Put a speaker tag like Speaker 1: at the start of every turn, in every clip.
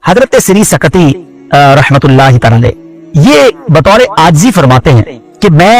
Speaker 1: حضرت سری سکتی रहमतुल्लाह ताला ये बतौर आजिज़ी फरमाते हैं कि मैं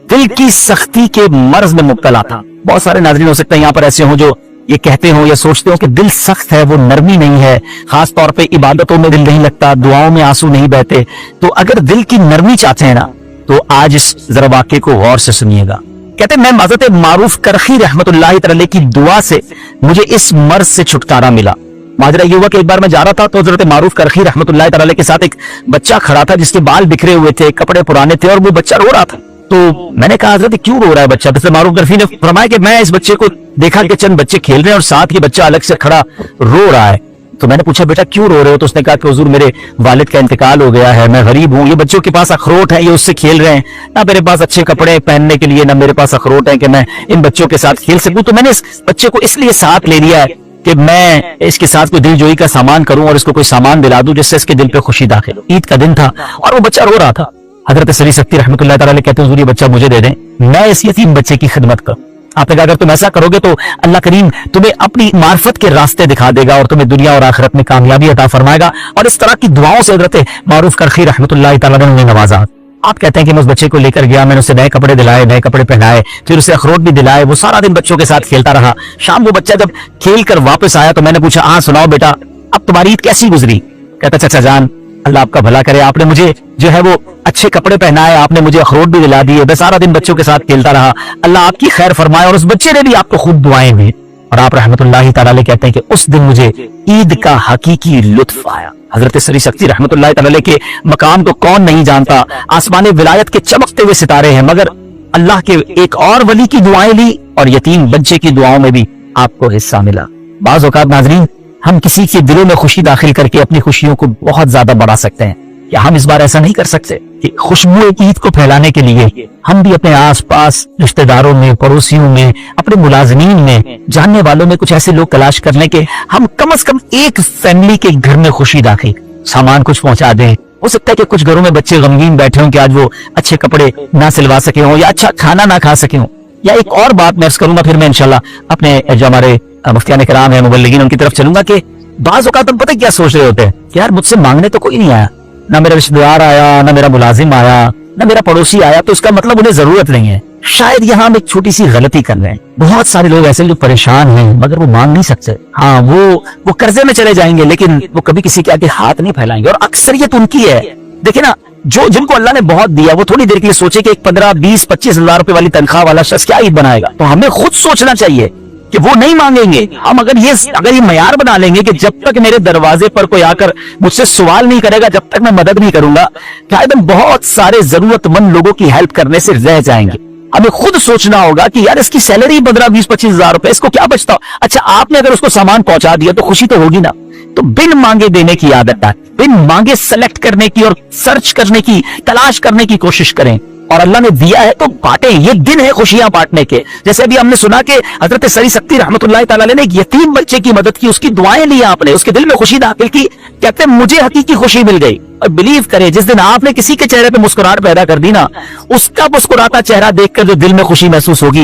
Speaker 1: दिल की सख्ती के मर्ज में मुब्तला था। बहुत सारे नाज़रीन हो सकते हैं यहाँ पर ऐसे हों जो ये कहते हो या सोचते हो कि दिल सख्त है, वो नरमी नहीं है, खास तौर पे इबादतों में दिल नहीं लगता, दुआओं में आंसू नहीं बहते। तो अगर दिल की नरमी चाहते हैं ना तो आज इस जरा वाक़े को गौर से सुनिएगा। कहते मैं हज़रत मारूफ करखी रहमतुल्लाह तआला की दुआ से मुझे इस मर्ज से छुटकारा मिला। माजरा ये हुआ कि एक बार मैं जा रहा था तो हज़रत मारूफ करखी रहमतुल्लाह तआला के साथ एक बच्चा खड़ा था जिसके बाल बिखरे हुए थे, कपड़े पुराने थे और वो बच्चा रो रहा था। तो मैंने कहा हज़रत क्यों रो रहा है बच्चा? तो मारूफ करखी ने फरमाया कि मैं इस बच्चे को देखा कि चंद बच्चे खेल रहे हैं और साथ ये बच्चा अलग से खड़ा रो रहा है। तो मैंने पूछा बेटा क्यों रो रहे हो? तो उसने कहा कि हुजूर मेरे वालिद का इंतकाल हो गया है, मैं गरीब हूँ, ये बच्चों के पास अखरोट है, ये उससे खेल रहे हैं, ना मेरे पास अच्छे कपड़े पहनने के लिए, ना मेरे पास अखरोट है कि मैं इन बच्चों के साथ खेल सकूं। तो मैंने इस बच्चे को इसलिए साथ ले लिया है कि मैं इसके साथ कोई दिलजोई का सामान करूं और इसको कोई सामान दिला दूं जिससे इसके दिल पे खुशी दाखिल हो। ईद का दिन था और वो बच्चा रो रहा था। हजरत सरी सकती रहमतुल्लाह तआला कहते हैं हुजूर ये बच्चा मुझे दे दें, मैं इस यतीम बच्चे की खिदमत करूं। आपने कहा अगर तुम ऐसा करोगे तो अल्लाह करीम तुम्हें अपनी मार्फत के रास्ते दिखा देगा और तुम्हें दुनिया और आखिरत में कामयाबी अता फरमाएगा। और इस तरह की दुआओं से हजरत मारूफ करखी रहमतुल्लाह तआला ने उन्हें नवाजा। आप कहते हैं कि मैं उस बच्चे को लेकर गया, मैंने उसे नए कपड़े दिलाए, नए कपड़े पहनाए, फिर उसे अखरोट भी दिलाए, वो सारा दिन बच्चों के साथ खेलता रहा। शाम वो बच्चा जब खेल कर वापस आया तो मैंने पूछा हाँ सुनाओ बेटा अब तुम्हारी ईद कैसी गुजरी? कहता चाचा जान अल्लाह आपका भला करे, आपने मुझे जो है वो अच्छे कपड़े पहनाए, आपने मुझे अखरोट भी दिला दिए, मैं सारा दिन बच्चों के साथ खेलता रहा, अल्लाह आपकी खैर फरमाए। और उस बच्चे ने भी आपको खूब दुआएं दी। और आप रहमतुल्लाह तआला कहते हैं कि उस दिन मुझे ईद का हकीकी लुत्फ आया। हजरत सरी सकती रहमतुल्लाह तआला के मकाम को कौन नहीं जानता, आसमान विलायत के चमकते हुए सितारे हैं, मगर अल्लाह के एक और वली की दुआएं ली और यतीम बच्चे की दुआओं में भी आपको हिस्सा मिला। बाज़ औक़ात नाज़रीन हम किसी के दिलों में खुशी दाखिल करके अपनी खुशियों को बहुत ज्यादा बढ़ा सकते हैं। क्या हम इस बार ऐसा नहीं कर सकते कि खुशबू ईद को फैलाने के लिए हम भी अपने आस पास रिश्तेदारों में, पड़ोसियों में, अपने मुलाजमीन में, जानने वालों में कुछ ऐसे लोग तलाश कर लें कि हम कम से कम एक फैमिली के घर में खुशी दाखिल सामान कुछ पहुंचा दें। हो सकता है कि कुछ घरों में बच्चे गमगीन बैठे हों कि आज वो अच्छे कपड़े ना सिलवा सके हों या अच्छा खाना ना खा सके हों। या एक और बात मैं अर्ज करूंगा, फिर मैं इंशाल्लाह अपने जो हमारे मुफ्तियान किराम है, मुबल्लिगीन, उनकी तरफ चलूंगा कि बाज़ औक़ात तुम पता क्या सोच रहे होते हैं कि यार मुझसे मांगने तो कोई नहीं आया, ना मेरा रिश्तेदार आया, ना मेरा मुलाजिम आया, ना मेरा पड़ोसी आया, तो इसका मतलब उन्हें जरूरत नहीं है। शायद यहाँ हम एक छोटी सी गलती कर रहे हैं। बहुत सारे लोग ऐसे जो परेशान हैं मगर वो मांग नहीं सकते। हाँ वो कर्जे में चले जाएंगे लेकिन वो कभी किसी के आगे हाथ नहीं फैलाएंगे। और अक्सरियत उनकी है। देखिए ना, जो जिनको अल्लाह ने बहुत दिया वो थोड़ी देर के लिए सोचे कि एक 15, 20, 25 हजार रुपए वाली तनख्वाह वाला शख्स क्या ईद बनाएगा। तो हमें खुद सोचना चाहिए कि वो नहीं मांगेंगे। हम अगर ये मयार बना लेंगे कि जब तक मेरे दरवाजे पर कोई आकर मुझसे सवाल नहीं करेगा जब तक मैं मदद नहीं करूंगा, शायद हम बहुत सारे जरूरतमंद लोगों की हेल्प करने से रह जाएंगे। हमें खुद सोचना होगा कि यार इसकी सैलरी 15, 20, 25 हजार रुपए, इसको क्या बचता हो? अच्छा आपने अगर उसको सामान पहुंचा दिया तो खुशी तो होगी ना। तो बिन मांगे देने की आदत है, बिन मांगे सेलेक्ट करने की और सर्च करने की, तलाश करने की कोशिश करें। और अल्लाह ने दिया है तो बांटें। ये दिन है खुशियां बांटने के। जैसे अभी हमने सुना कि हजरत सरी सकती रहमतुल्लाह तआला ने एक यतीम बच्चे की मदद की, उसकी दुआएं ली आपने, उसके दिल में खुशी दाखिल की। कहते मुझे हकीकी खुशी मिल गई। और बिलीव करें जिस दिन आपने किसी के चेहरे पे मुस्कुराहट पैदा कर दी ना, उसका मुस्कुराता चेहरा देखकर जो दिल में खुशी महसूस होगी,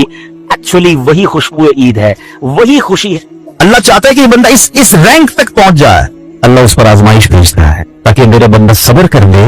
Speaker 1: एक्चुअली वही खुशबू ईद है, वही खुशी है। अल्लाह चाहता है कि बंदा इस रैंक तक पहुंच जाए। अल्लाह उस पर आजमाइश भेजता है ताकि मेरा बंदा सब्र कर ले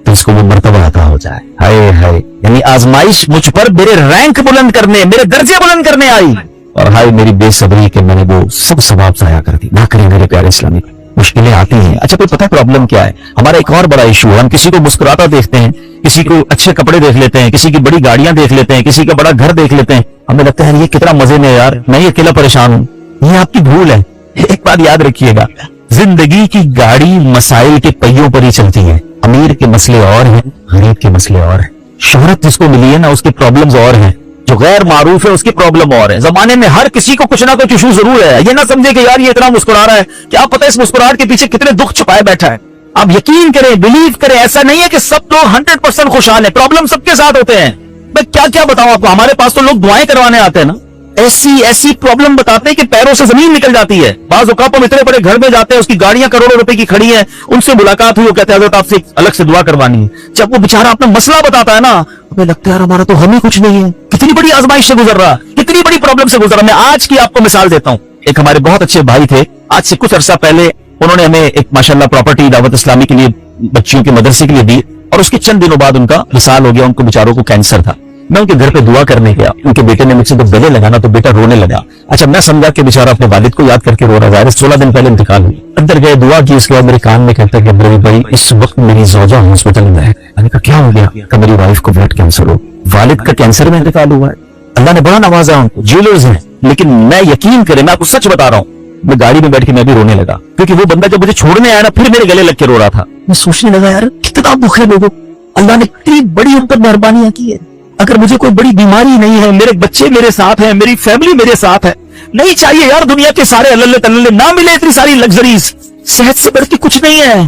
Speaker 1: तो इसको वो मर्तबा अता हो जाए। हाय हाय, यानी आजमाइश मुझ पर मेरे रैंक बुलंद करने, मेरे दर्जे बुलंद करने आई, और हाय मेरी बेसब्री के मैंने वो सब सवाब जाया कर दी। ना करें मेरे प्यारे इस्लामी। मुश्किलें आती हैं। अच्छा कोई पता है प्रॉब्लम क्या है? हमारा एक और बड़ा इशू है, हम किसी को मुस्कुराता देखते हैं, किसी को अच्छे कपड़े देख लेते हैं, किसी की बड़ी गाड़ियां देख लेते हैं, किसी का बड़ा घर देख लेते हैं, हमें लगता है ये कितना मजे में यार, मैं ही अकेला परेशान हूँ। ये आपकी भूल है। एक बात याद रखिएगा, जिंदगी की गाड़ी मसाइल के पहियों पर ही चलती है। अमीर के मसले और हैं, गरीब के मसले और हैं। शोहरत जिसको मिली है ना उसकी प्रॉब्लम्स और हैं, जो गैर मारूफ है उसकी प्रॉब्लम और है। जमाने में हर किसी को कुछ ना कुछ इशू जरूर है। ये ना समझे कि यार ये इतना मुस्कुरा रहा है, क्या पता इस मुस्कुराहट के पीछे कितने दुख छुपाए बैठा है। आप यकीन करें, बिलीव करें, ऐसा नहीं है कि सब लोग 100% खुशहाल है। प्रॉब्लम सबके साथ होते हैं। मैं क्या क्या बताऊं आपको, हमारे पास तो लोग दुआएं करवाने आते हैं ना, ऐसी प्रॉब्लम बताते हैं कि पैरों से जमीन निकल जाती है। बाज़ औक़ात हम इतने बड़े घर में जाते हैं, उसकी गाड़ियां करोड़ों रुपए की खड़ी हैं, उनसे मुलाकात हुई, वो कहते हैं हज़रत आपसे अलग से दुआ करवानी है। जब वो बेचारा अपना मसला बताता है ना, हमें लगता है यार हमारा तो हम ही कुछ नहीं है। कितनी बड़ी आजमाइश से गुजर रहा, कितनी बड़ी प्रॉब्लम से गुजर रहा। मैं आज की आपको मिसाल देता हूँ। एक हमारे बहुत अच्छे भाई थे, आज से कुछ अरसा पहले उन्होंने हमें एक माशाल्लाह प्रॉपर्टी दावत इस्लामी के लिए बच्चियों के मदरसे के लिए दी, और उसके चंद दिनों बाद उनका विसाल हो गया। उनको बेचारों को कैंसर था। मैं उनके घर पे दुआ करने गया, उनके बेटे ने मुझसे तो गले लगाना तो बेटा रोने लगा। अच्छा, मैं समझा कि बेचारा अपने वालिद को याद करके रो रहा है। 16 दिन पहले इंतकाल हुई। अंदर गए, दुआ की, उसके बाद मेरे कान में कहता है कि अब्दुल भाई इस वक्त मेरी ज़ौजा हॉस्पिटल में है। मैंने कहा क्या हो गया? कि मेरी वाइफ को ब्लड कैंसर हो, वालिद का कैंसर में इंतकाल हुआ है। अल्लाह ने बड़ा नवाजा उनको, ज्वेलर्स हैं, लेकिन मैं यकीन करें, मैं आपको सच बता रहा हूँ, मैं गाड़ी में बैठ के मैं भी रोने लगा, क्योंकि वो बंदा जब मुझे छोड़ने आया ना, फिर मेरे गले लग के रो रहा था। मैं सोचने लगा यार कितना दुख है लोगों, अल्लाह ने कितनी बड़ी उन पर मेहरबानियां की है। अगर मुझे कोई बड़ी बीमारी नहीं है, मेरे बच्चे मेरे साथ हैं, मेरी फैमिली मेरे साथ है, नहीं चाहिए यार दुनिया के सारे अल्लल्ले तल्लल्ले, ना मिले इतनी सारी लग्जरीज, सेहत से बढ़ के कुछ नहीं है,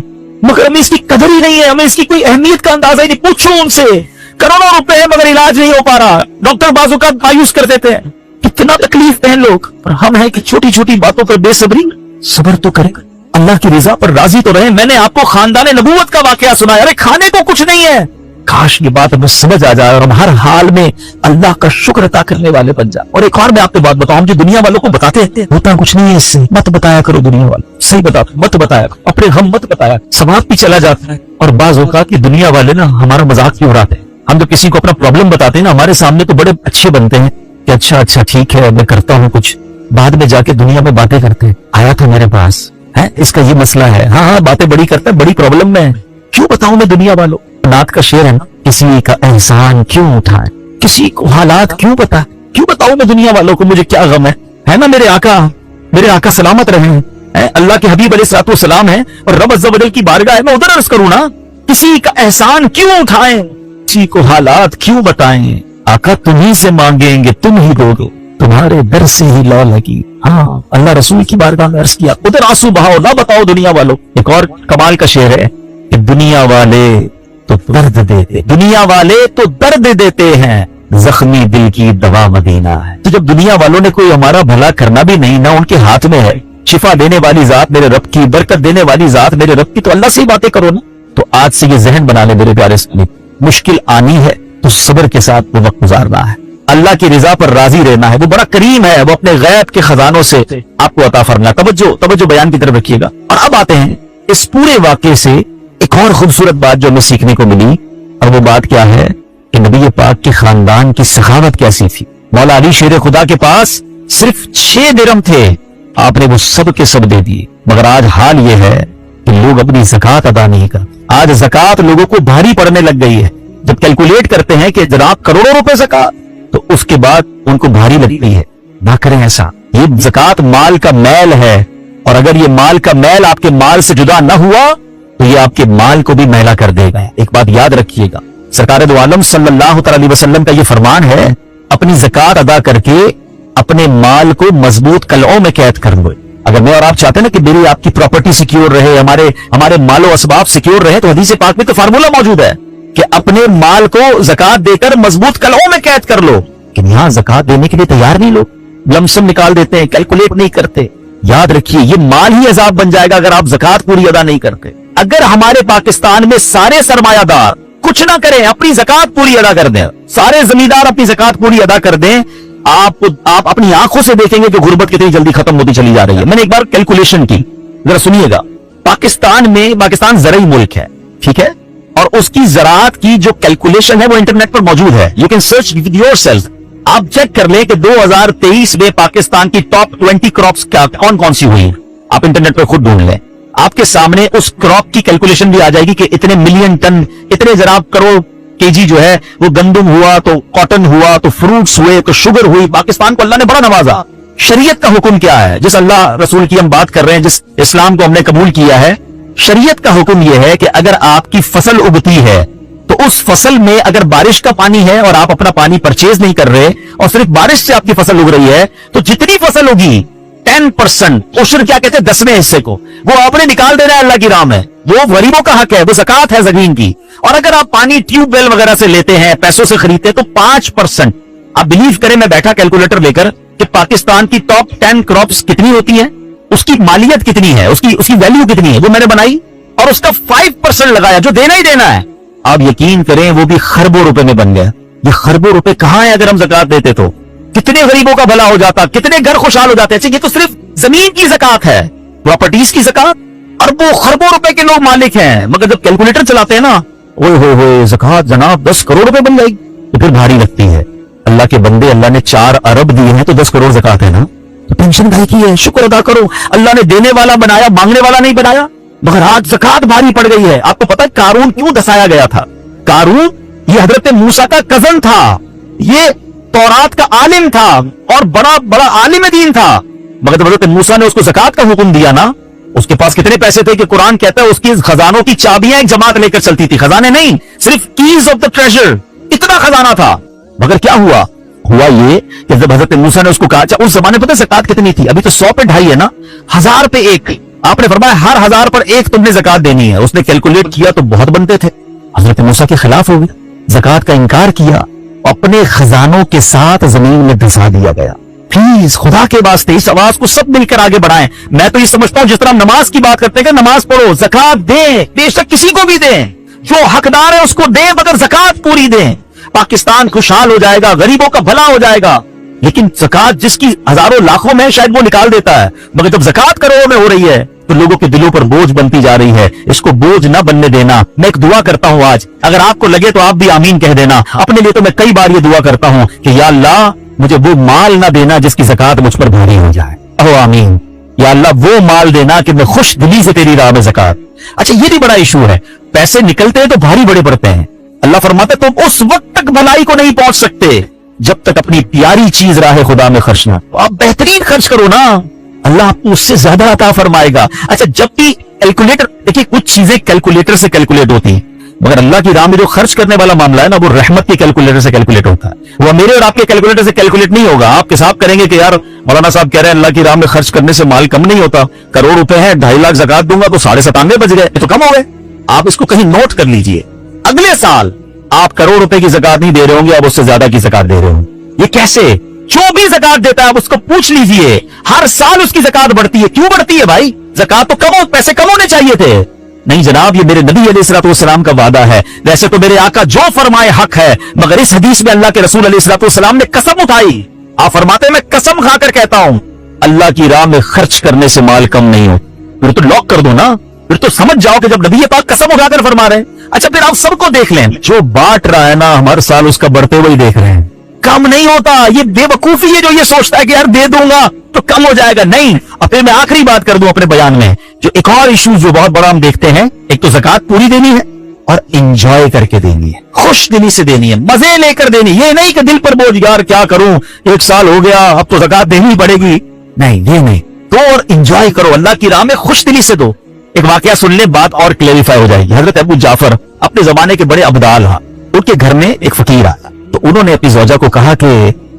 Speaker 1: मगर हमें इसकी कदर ही नहीं है, हमें इसकी कोई अहमियत का अंदाजा ही नहीं। पूछो उनसे, करोड़ों रुपए है मगर इलाज नहीं हो पा रहा, डॉक्टर बाजू का मायूस कर देते हैं, कितना तकलीफ है लोग। और हम हैं कि छोटी छोटी बातों पर बेसब्री, सब्र तो करें, अल्लाह की रजा पर राजी तो रहे। मैंने आपको खानदान नबूवत का वाकया सुनाया, अरे खाने को कुछ नहीं है, काश ये बात हमें समझ आ जाए और हम हर हाल में अल्लाह का शुक्र अता करने वाले बन जाए। और एक और मैं आपको बात बताऊं, हम जो दुनिया वालों को बताते हैं होता कुछ नहीं है, इससे मत बताया करो दुनिया वालों, सही बताओ, मत बताया करो, अपने गम मत बताया, सवाब भी चला जाता है। और बाज औकात की दुनिया वाले ना हमारा मजाक क्यों उड़ाते हैं। हम जो किसी को अपना प्रॉब्लम बताते हैं ना, हमारे सामने तो बड़े अच्छे बनते हैं कि अच्छा अच्छा ठीक है मैं करता हूँ कुछ, बाद में जाके दुनिया में बातें करते हैं, आया था मेरे पास है, इसका ये मसला है, हाँ हाँ बातें बड़ी करता है, बड़ी प्रॉब्लम में है, क्यों बताऊं मैं दुनिया वालों। नात का शेर है ना, किसी का एहसान क्यों उठाए, किसी को हालात क्यों पता, क्यों बताऊं मैं दुनिया वालों को मुझे क्या गम है ना। मेरे आका सलामत रहे हैं, अल्लाह के हबीब अलैहिस्सलातु वस्सलाम है और रब अज़्ज़ा वजल की बारगाह है, मैं उधर अर्ज करूं ना, किसी का एहसान क्यों उठाएं, किसी को हालात क्यों बताएं, आका तुम्ही से मांगेंगे तुम ही दोगे, तुम्हारे दर से ही लौ लगी। हाँ, अल्लाह रसूल की बारगाह में अर्ज किया, उधर आंसू बहाओ ना बताओ दुनिया वालों। एक और कमाल का शेर है कि दुनिया वाले तो दर्द देते, दुनिया वाले तो दर्द देते हैं, जख्मी दिल की दवा मदीना है। तो जब दुनिया वालों ने कोई हमारा भला करना भी नहीं ना उनके हाथ में है, शिफा देने वाली जात मेरे रब की, बरकत देने वाली जात मेरे रब की, तो अल्लाह से ही बातें करो ना। तो आज से ये जहन बना ले मेरे प्यारे सुनी, मुश्किल आनी है तो सब्र के साथ वो वक्त गुजारना है, अल्लाह की रिजा पर राजी रहना है, वो बड़ा करीम है, वो अपने गैब के खजानों से आपको अता फरमाया। तवज्जो बयान की तरफ रखिएगा। और अब आते हैं इस पूरे वाकये से एक और खूबसूरत बात जो हमें सीखने को मिली, और वो बात क्या है कि नबी पाक के खानदान की सखावत कैसी थी। मौला अली शेर खुदा के पास सिर्फ 6 दिरहम थे, आपने वो सब के सब दे दिए। मगर आज हाल ये है कि लोग अपनी ज़कात अदा नहीं करते। आज ज़कात लोगों को भारी पड़ने लग गई है। जब कैलकुलेट करते हैं कि जनाब करोड़ों रुपए ज़कात, तो उसके बाद उनको भारी लगती है। ना करें ऐसा, ये ज़कात माल का मैल है, और अगर ये माल का मैल आपके माल से जुदा न हुआ तो ये आपके माल को भी मैला कर देगा। एक बात याद रखिएगा, सरकार दो आलम सल्लल्लाहु अलैहि वसल्लम का ये फरमान है, अपनी ज़कात अदा करके अपने माल को मजबूत कलओं में कैद कर लो। अगर मैं और आप चाहते हैं ना कि मेरी आपकी प्रॉपर्टी सिक्योर रहे, हमारे मालो असबाब सिक्योर रहे, तो हदीस पाक में तो फार्मूला मौजूद है कि अपने माल को ज़कात देकर मजबूत कलओं में कैद कर लो। लेकिन यहां ज़कात देने के लिए तैयार नहीं लोग, लमसम निकाल देते हैं, कैलकुलेट नहीं करते। याद रखिए ये माल ही अजाब बन जाएगा अगर आप ज़कात पूरी अदा नहीं करते। अगर हमारे पाकिस्तान में सारे सरमायादार कुछ ना करें, अपनी ज़कात पूरी अदा कर दें, सारे जमींदार अपनी ज़कात पूरी अदा कर दें, आप अपनी आंखों से देखेंगे कि गुर्बत कितनी जल्दी खत्म होती चली जा रही है। मैंने एक बार कैलकुलेशन की, जरा सुनिएगा। पाकिस्तान ज़रई मुल्क है, ठीक है, और उसकी ज़राअत की जो कैलकुलेशन है वो इंटरनेट पर मौजूद है, you can search with yourself. आप चेक कर लें कि 2023 में पाकिस्तान की टॉप 20 क्रॉप्स कौन कौन सी हुई, आप इंटरनेट पर खुद ढूंढ लें, आपके सामने उस क्रॉप की कैलकुलेशन भी आ जाएगी कि इतने मिलियन टन, इतने जनाब करोड़ केजी जो है वो गंदम हुआ, तो कॉटन हुआ, तो फ्रूट्स हुए, तो शुगर हुई। पाकिस्तान को अल्लाह ने बड़ा नवाजा। शरीयत का हुक्म क्या है, जिस अल्लाह रसूल की हम बात कर रहे हैं, जिस इस्लाम को हमने कबूल किया है, शरीयत का हुक्म यह है कि अगर आपकी फसल उगती है तो उस फसल में अगर बारिश का पानी है और आप अपना पानी परचेज नहीं कर रहे और सिर्फ बारिश से आपकी फसल उग रही है, तो जितनी फसल होगी 10% उशर क्या कहते हैं 10वें हिस्से को, वो आपने निकाल देना है अल्लाह की राह में, वो गरीबों का हक है, वो ज़कात है ज़मीन की। और अगर आप पानी ट्यूबवेल वगैरह से लेते हैं, पैसों से खरीदते हैं, तो 5%। आप बिलीव करें, मैं बैठा कैलकुलेटर लेकर कि पाकिस्तान की टॉप 10 क्रॉप्स कितनी होती है, उसकी मालियत कितनी है, उसकी वैल्यू कितनी है, वो मैंने बनाई और उसका 5% लगाया, जो देना ही देना है। आप यकीन करें वो भी खरबों रुपए में बन गया। ये खरबों रुपए कहां है, अगर हम ज़कात देते तो कितने गरीबों का भला हो जाता, कितने घर खुशहाल हो जाते। ये तो सिर्फ जमीन की ज़कात है, प्रॉपर्टीज की ज़कात अरबों खरबों रुपए के लोग मालिक हैं, मगर जब कैलकुलेटर चलाते हैं ना, ओए हो ज़कात जनाब 10 करोड़ रुपए बन जाएगी, तो फिर भारी लगती है। अल्लाह के बंदे, अल्लाह ने 4 अरब दिए हैं तो 10 करोड़ ज़कात है ना, तो टेंशन काहे की है, शुक्र अदा करो। अल्लाह ने देने वाला बनाया, मांगने वाला नहीं बनाया। मगर आज ज़कात भारी पड़ गई है। आपको पता है कारून क्यों दसाया गया था? कारून ये हजरत मूसा का कजन था, ये तौरात का आलिम था और बड़ा बड़ा आलिम दीन था, मगर जब हजरत मूसा ने उसको ज़कात का हुक्म दिया ना, उसके पास कितने पैसे थे कि कुरान कहता है उसकी खजानों की चाबियां एक जमात लेकर चलती थी। खजाने नहीं, सिर्फ कीज ऑफ द ट्रेजर, इतना खजाना था। मगर क्या हुआ ये कि जब हजरत मूसा ने उसको कहा, अच्छा उस जमाने पता ज़कात कितनी थी? अभी तो 100 पे 2.5 है ना, 1000 पे 1। आपने फरमाया हर 1000 पर 1 तुमने ज़कात देनी है। उसने कैलकुलेट किया तो बहुत बनते थे। हजरत मूसा के खिलाफ हो गया, ज़कात का इनकार किया, अपने खजानों के साथ जमीन में धंसा दिया गया। प्लीज खुदा के वास्ते इस आवाज को सब मिलकर आगे बढ़ाएं। मैं तो ये समझता हूं जिस तरह नमाज की बात करते हैं कि नमाज पढ़ो, ज़कात दें, बेशक किसी को भी दें, जो हकदार है उसको दें, मगर ज़कात पूरी दें। पाकिस्तान खुशहाल हो जाएगा, गरीबों का भला हो जाएगा। लेकिन ज़कात जिसकी हजारों लाखों में शायद वो निकाल देता है, मगर जब ज़कात करोड़ों में हो रही है तो लोगों के दिलों पर बोझ बनती जा रही है। इसको बोझ ना बनने देना। मैं एक दुआ करता हूं आज, अगर आपको लगे तो आप भी आमीन कह देना। अपने लिए तो मैं कई बार ये दुआ करता हूं कि या अल्लाह मुझे वो माल ना देना जिसकी ज़कात मुझ पर भारी हो जाए। ओ आमीन। या अल्लाह वो माल देना कि मैं खुश दिली से तेरी राह में ज़कात। अच्छा ये भी बड़ा इशू है, पैसे निकलते हैं तो भारी बड़े पड़ते हैं। अल्लाह फरमाते तुम उस वक्त तक भलाई को नहीं पहुंच सकते जब तक अपनी प्यारी चीज राह खुदा में खर्च ना। तो आप बेहतरीन खर्च करो ना, अल्लाह आपको उससे ज्यादा अता फरमाएगा। अच्छा जब भी कैलकुलेटर, देखिए कुछ चीजें कैलकुलेटर से कैलकुलेट होती हैं, मगर अल्लाह की राह में जो खर्च करने वाला मामला है ना, वो रहमत के कैलकुलेटर से कैलकुलेट होता है। वो मेरे और आपके कैलकुलेटर से कैलकुलेट नहीं होगा। आप हिसाब करेंगे कि यार मौलाना साहब कह रहे हैं अल्लाह की राह में खर्च करने से माल कम नहीं होता, करोड़ रुपए हैं, 2.5 लाख ज़कात दूंगा तो 97.5 बच गए, ये तो कम हो गए। आप इसको कहीं नोट कर लीजिए, अगले साल आप करोड़ रुपए की ज़कात नहीं दे रहे होंगे, आप उससे ज्यादा की ज़कात दे रहे होंगे। ये कैसे? जो भी ज़कात देता है आप उसको पूछ लीजिए, हर साल उसकी ज़कात बढ़ती है। क्यों बढ़ती है भाई? ज़कात तो कम, पैसे कम होने चाहिए थे। नहीं जनाब, ये मेरे नबी अलैहिस्सलाम का वादा है। वैसे तो मेरे आका जो फरमाए हक है, मगर इस हदीस में अल्लाह के रसूल अलैहिस्सलाम ने कसम उठाई। आप फरमाते मैं कसम खाकर कहता हूं अल्लाह की राह में खर्च करने से माल कम नहीं हो। फिर तो लॉक कर दो ना, फिर तो समझ जाओ कि जब नबी पाक कसम उठाकर फरमा रहे हैं। अच्छा फिर आप सबको देख लें, जो बांट रहा है ना हर साल उसका बढ़ते हुए देख रहे हैं, कम नहीं होता। ये बेवकूफी है जो ये सोचता है कि यार दे दूंगा तो कम हो जाएगा। नहीं। अब फिर मैं आखिरी बात कर दूं अपने बयान में, जो एक और इशू जो बहुत बड़ा हम देखते हैं, एक तो ज़कात पूरी देनी है और इंजॉय करके देनी है, खुश दिली से देनी है, मजे लेकर देनी। ये नहीं कि दिल पर बोझ, यार क्या करूं 1 साल हो गया अब तो ज़कात देनी पड़ेगी। नहीं, ये नहीं। तो और इंजॉय करो, अल्लाह की राह में खुश दिली से दो। एक वाकया सुन ले, बात और क्लेरिफाई हो जाएगी। हजरत अबू जाफर अपने जमाने के बड़े अब्दाल हा, उनके घर में एक फकीर आया, तो उन्होंने अपनी ज़ौजा को कहा कि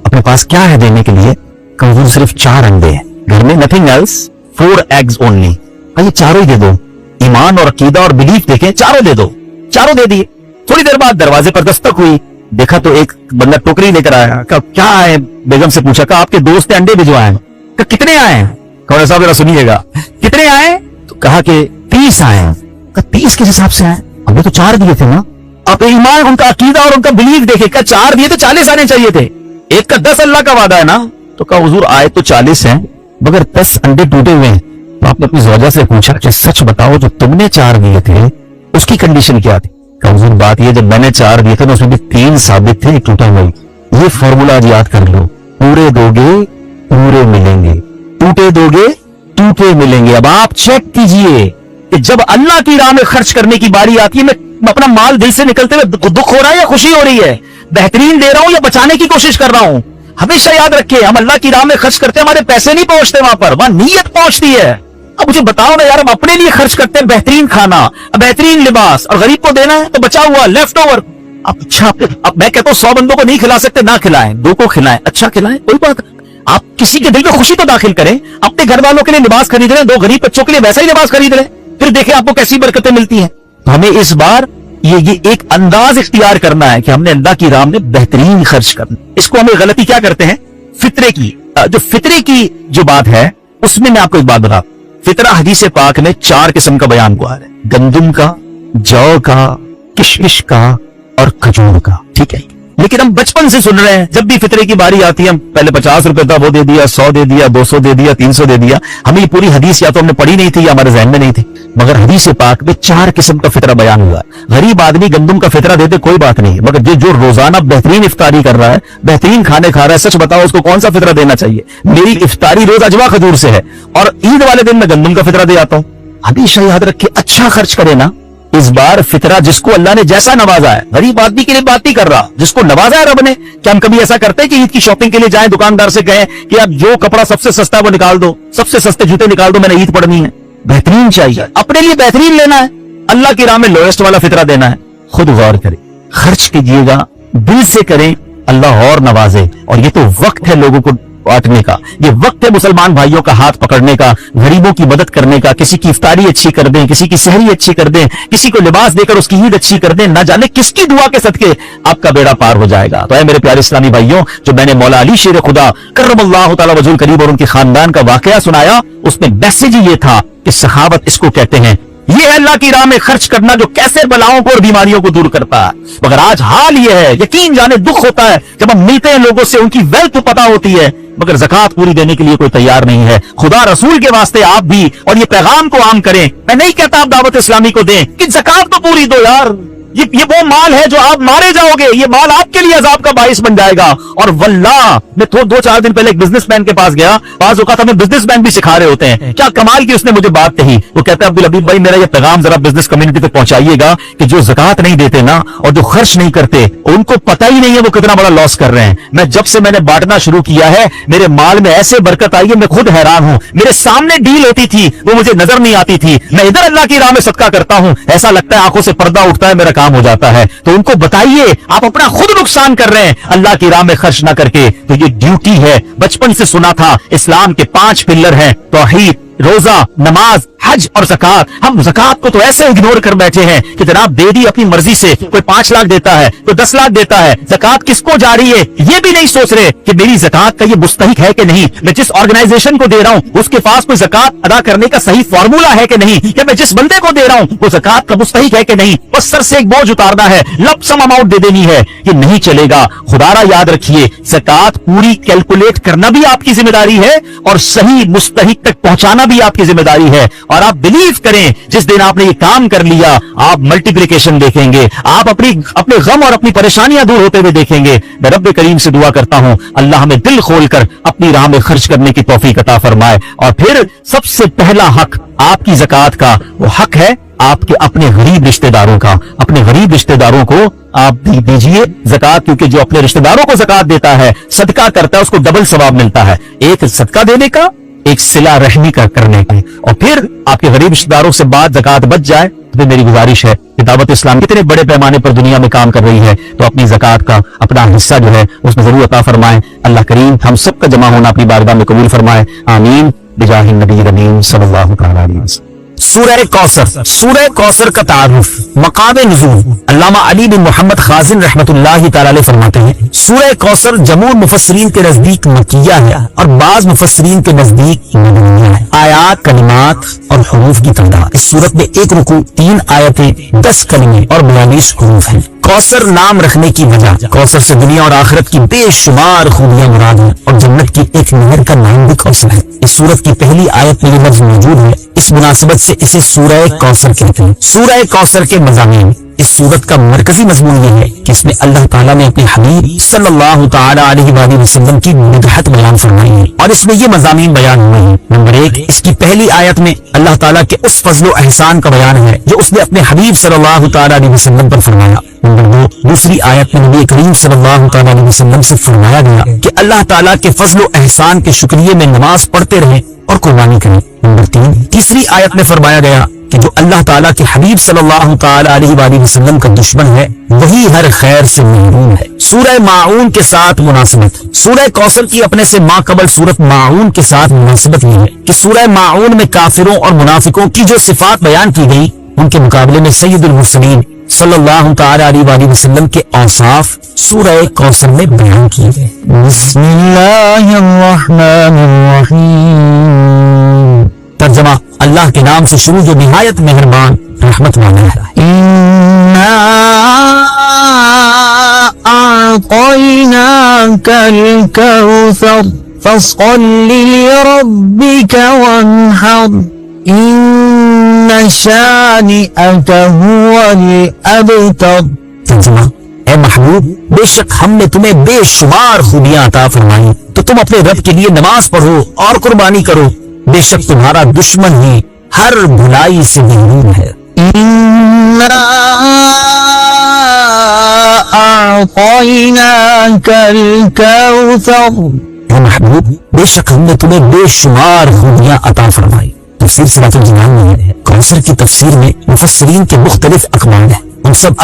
Speaker 1: अपने पास क्या है देने के लिए? कहा सिर्फ 4 अंडे हैं घर में, नथिंग एल्स, 4 एग्स ओनली। ये चारों ही दे दो। ईमान और अकीदा और बिलीफ देखें, चारों दे दो। चारों दे दिए। थोड़ी देर बाद दरवाजे पर दस्तक हुई, देखा तो एक बंदा टोकरी लेकर आया। कहा क्या है? बेगम से पूछा, कहा आपके दोस्त ने अंडे भिजवाए। कहा कितने आए? कहा साहब जरा सुनिएगा, कितने आए? तो कहा कि 30 आए। कहा 30 किस हिसाब से आए? हमने तो 4 दिए थे ना। अब ईमान, उनका अकीदा और उनका बिलीफ देखे, क्या 4 दिए तो 40 आने चाहिए थे। एक का 10 अल्लाह का वादा है ना। तो कहा हुजूर आए तो 40 हैं, मगर 10 अंडे टूटे हुए हैं। तो आपने अपनी ज़ौजा से पूछा कि सच बताओ जो तुमने 4 दिए थे उसकी कंडीशन क्या थी? कहा हुजूर बात ये, जब मैंने 4 दिए थे ना उसमें भी 3 साबित थे, एक टूटा हुआ। ये फॉर्मूला याद कर लो, पूरे दोगे पूरे मिलेंगे, टूटे दोगे टूटे मिलेंगे। अब आप चेक कीजिए कि जब अल्लाह की राह में खर्च करने की बारी आती है, मैं अपना माल दिल से निकलते हुए दुख हो रहा है या खुशी हो रही है, बेहतरीन दे रहा हूं या बचाने की कोशिश कर रहा हूं? हमेशा याद रखिए, हम अल्लाह की राह में खर्च करते हैं, हमारे पैसे नहीं पहुंचते वहां पर, वहां नीयत पहुंचती है। अब मुझे बताओ ना यार, हम अपने लिए खर्च करते हैं बेहतरीन खाना, बेहतरीन लिबास, और गरीब को देना है तो बचा हुआ लेफ्ट ओवर। अब मैं कहता हूं 100 बंदों को नहीं खिला सकते, ना खिलाएं, 2 को खिलाएं, अच्छा खिलाएं, कोई बात। आप किसी के दिल में खुशी तो दाखिल करें, अपने घर वालों के लिए लिबास खरीद रहे हैं, 2 गरीब बच्चों के लिए वैसा ही लिबास खरीद रहे हैं, फिर देखें आपको कैसी बरकतें मिलती हैं। तो हमें इस बार ये एक अंदाज इख्तियार करना है कि हमने अल्लाह की राह में बेहतरीन खर्च करना। इसको हमें गलती क्या करते हैं, फितरे की, जो फितरे की जो बात है उसमें मैं आपको एक बात बता, फितरा हदीस पाक में 4 किस्म का बयान हुआ है, गंदुम का, जौ का, किशमिश का और खजूर का। ठीक है, لیکن ہم بچپن سے سن رہے ہیں, جب بھی فطرے کی باری آتی ہے ہم پہلے 50 روپے تھا وہ دے دیا, 100 دے دیا, 200 دے دیا, 300 دے دیا. ہمیں یہ پوری حدیث یا تو ہم نے پڑھی نہیں تھی یا ہمارے ذہن میں نہیں تھی, مگر حدیث پاک میں 4 قسم کا فطرہ بیان ہوا ہے. غریب آدمی گندم کا فطرہ دے دے کوئی بات نہیں, مگر جو روزانہ بہترین افطاری کر رہا ہے, بہترین کھانے کھا رہا ہے, سچ بتاؤ اس کو کون سا فطرہ دینا چاہیے؟ میری افطاری روز اجوا کھجور سے ہے اور عید والے دن میں گندم کا فطرہ دے آتا ہوں. ہمیشہ یاد رکھے اچھا خرچ کرے نا. اس بار فطرہ جس کو اللہ نے جیسا نوازا ہے, غریب آدمی کے لیے بات نہیں کر رہا, جس کو نوازا ہے رب نے. کیا ہم کبھی ایسا کرتے ہیں کہ عید کی شاپنگ کے لیے جائیں دکاندار سے کہیں کہ اب جو کپڑا سب سے سستا ہے وہ نکال دو, سب سے سستے جوتے نکال دو, میں نے عید پڑھنی ہے؟ بہترین چاہیے, اپنے لیے بہترین لینا ہے, اللہ کی راہ میں لوئسٹ والا فطرہ دینا ہے. خود غور کریں, خرچ کیجئے گا, دل سے کریں, اللہ اور نوازے. اور یہ تو وقت ہے لوگوں کو بانٹنے کا, یہ وقت ہے مسلمان بھائیوں کا ہاتھ پکڑنے کا, غریبوں کی مدد کرنے کا. کسی کی افطاری اچھی کر دیں, کسی کی سحری اچھی کر دیں, کسی کو لباس دے کر اس کی عید اچھی کر دیں. نہ جانے کس کی دعا کے صدقے آپ کا بیڑا پار ہو جائے گا. تو اے میرے پیارے اسلامی بھائیوں, جو میں نے مولا علی شیر خدا کرم اللہ تعالی وجہ الکریم اور ان کے خاندان کا واقعہ سنایا, اس میں میسج یہ تھا کہ سخاوت اس کو کہتے ہیں. یہ ہے اللہ کی راہ میں خرچ کرنا جو کیسے بلاؤں کو اور بیماریوں کو دور کرتا ہے. مگر آج حال یہ ہے, یقین جانے دکھ ہوتا ہے جب ہم ملتے ہیں لوگوں سے, ان کی ویلتھ پتہ ہوتی ہے مگر زکات پوری دینے کے لیے کوئی تیار نہیں ہے. خدا رسول کے واسطے آپ بھی اور یہ پیغام کو عام کریں. میں نہیں کہتا آپ دعوت اسلامی کو دیں کہ زکات تو پوری دو یار, یہ وہ مال ہے جو آپ مارے جاؤ گے, یہ مال آپ کے لیے عذاب کا باعث بن جائے گا. اور واللہ میں 2-4 دن پہلے ایک بزنس مین کے پاس گیا, بعض اوقات ہمیں بزنس مین بھی سکھا رہے ہوتے ہیں. کیا کمال کی اس نے مجھے بات کہی, وہ کہتا ہے عبدالحبیب بھائی میرا یہ پیغام ذرا بزنس کمیونٹی تک پہنچائیے گا کہ جو زکات نہیں دیتے نا اور جو خرچ نہیں کرتے, ان کو پتہ ہی نہیں ہے وہ کتنا بڑا لاس کر رہے ہیں. جب سے میں نے بانٹنا شروع کیا ہے میرے مال میں ایسے برکت آئی ہے, میں خود حیران ہوں. میرے سامنے ڈیل ہوتی تھی وہ مجھے نظر نہیں آتی تھی, میں ادھر اللہ کی راہ میں صدقہ کرتا ہوں, ایسا لگتا ہے آنکھوں سے پردہ اٹھتا ہے, میرا کام ہو جاتا ہے. تو ان کو بتائیے آپ اپنا خود نقصان کر رہے ہیں اللہ کی راہ میں خرچ نہ کر کے. تو یہ ڈیوٹی ہے, بچپن سے سنا تھا اسلام کے 5 پلر ہیں, توحید, روزہ, نماز, حج اور زکات. ہم زکات کو تو ایسے اگنور کر بیٹھے ہیں کہ جناب دے دی اپنی مرضی سے, کوئی 5 لاکھ دیتا ہے, کوئی 10 لاکھ دیتا ہے. زکات کس کو جا رہی ہے یہ بھی نہیں سوچ رہے کہ میری زکات کا یہ مستحق ہے کہ نہیں, میں جس آرگنائزیشن کو دے رہا ہوں اس کے پاس کوئی زکات ادا کرنے کا صحیح فارمولا ہے کہ نہیں, کہ میں جس بندے کو دے رہا ہوں وہ زکات کا مستحق ہے کہ نہیں. بس سر سے ایک بوجھ اتارنا ہے, لپ سم اماؤنٹ دے دینی ہے, یہ نہیں چلے گا. خدا را یاد رکھیے زکات پوری کیلکولیٹ کرنا بھی آپ کی ذمہ داری ہے اور صحیح مستحق تک پہنچانا بھی آپ کی ذمہ داری ہے. اور آپ بلیو کریں جس دن آپ نے یہ کام کر لیا آپ ملٹیپلیکیشن دیکھیں گے, آپ اپنے غم اور اپنی پریشانیاں دور ہوتے ہوئے دیکھیں گے. میں رب کریم سے دعا کرتا ہوں اللہ ہمیں دل کھول کر اپنی راہ میں خرچ کرنے کی توفیق عطا فرمائے. اور پھر سب سے پہلا حق آپ کی زکات کا وہ حق ہے آپ کے اپنے غریب رشتہ داروں کا. اپنے غریب رشتہ داروں کو آپ دیجئے زکات, کیونکہ جو اپنے رشتہ داروں کو زکات دیتا ہے, صدقہ کرتا ہے, اس کو ڈبل ثواب ملتا ہے, ایک صدقہ دینے کا, ایک صلہ رحمی کا کرنے کی. اور پھر آپ کے غریب رشتہ داروں سے بعد زکات بچ جائے تو میری گزارش ہے کہ دعوت اسلام کتنے بڑے پیمانے پر دنیا میں کام کر رہی ہے, تو اپنی زکات کا اپنا حصہ جو ہے اس میں ضرور عطا فرمائیں. اللہ کریم ہم سب کا جمع ہونا اپنی بارگاہ میں قبول فرمائے, آمین بجاہ النبی الامین صلی اللہ تعالی علیہ وسلم. سورہ کوثر. سورہ کوثر کا تعارف, مقام نزول. علامہ علی بن محمد خازن رحمت اللہ تعالی علیہ فرماتے ہیں سورہ کوثر جمہور مفسرین کے نزدیک مکیہ ہے اور بعض مفسرین کے نزدیک مدنیہ ہے. آیات, کلمات اور حروف کی تعداد, اس سورت میں 1 رکوع, 3 آیتیں, 10 کلمے اور 42 حروف ہیں. کوثر نام رکھنے کی وجہ, کوثر سے دنیا اور آخرت کی بے شمار خوبیاں مراد ہیں اور جنت کی ایک نہر کا نام بھی کوثر ہے. اس سورت کی پہلی آیت میں یہ لفظ موجود ہے, اس مناسبت سے اسے سورہ کوثر کہتے ہیں. سورہ کوثر کے مضامین. اس سورت کا مرکزی مضمون یہ ہے کہ اس میں اللہ تعالیٰ نے اپنے حبیب صلی اللہ تعالی علیہ وآلہ وسلم کی مدحت بیان فرمائی ہے اور اس میں یہ مضامین بیان ہوئے ہیں. نمبر 1, اس کی پہلی آیت میں اللہ تعالیٰ کے اس فضل و احسان کا بیان ہے جو اس نے اپنے حبیب صلی اللہ تعالی علیہ وسلم پر فرمایا. نمبر 2, دوسری آیت میں نبی کریم صلی اللہ تعالی علیہ وسلم سے فرمایا گیا کہ اللہ تعالیٰ کے فضل و احسان کے شکریہ میں نماز پڑھتے رہیں اور قربانی کریں. نمبر 3, تیسری آیت میں فرمایا گیا کہ جو اللہ تعالیٰ کے حبیب صلی اللہ تعالی علیہ وآلہ وسلم کا دشمن ہے وہی ہر خیر سے محروم ہے. سورہ ماعون کے ساتھ مناسبت. سورہ کوثر کی اپنے سے ما قبل سورت ماعون کے ساتھ مناسبت یہ ہے کہ سورہ ماعون میں کافروں اور منافقوں کی جو صفات بیان کی گئی ان کے مقابلے میں سید المرسلین صلی اللہ تعالی علیہ وآلہ وسلم کے اوصاف سورہ کوثر میں بیان کیے گئے. بسم اللہ الرحمن الرحیم. ترجمہ, اللہ کے نام سے شروع جو نہایت مہربان رحمت والا ہے.
Speaker 2: أعطيناك الكوثر فصل لربك وانحر إن شانئك هو الأبتر.
Speaker 1: ترجمہ: اے محبوب، بے شک ہم نے تمہیں بے شمار خوبیاں عطا فرمائی، تو تم اپنے رب کے لیے نماز پڑھو اور قربانی کرو، بے شک تمہارا دشمن ہی ہر بھلائی سے محروم ہے.
Speaker 2: إنا أعطيناك الكوثر.
Speaker 1: اے محبوب، بے شک ہم نے تمہیں بے شمار خوبیاں عطا فرمائی. تفسیر سورۃ الجنان میں ہے کوثر کی تفسیر میں مفسرین کے مختلف اقوال ہیں. ان سب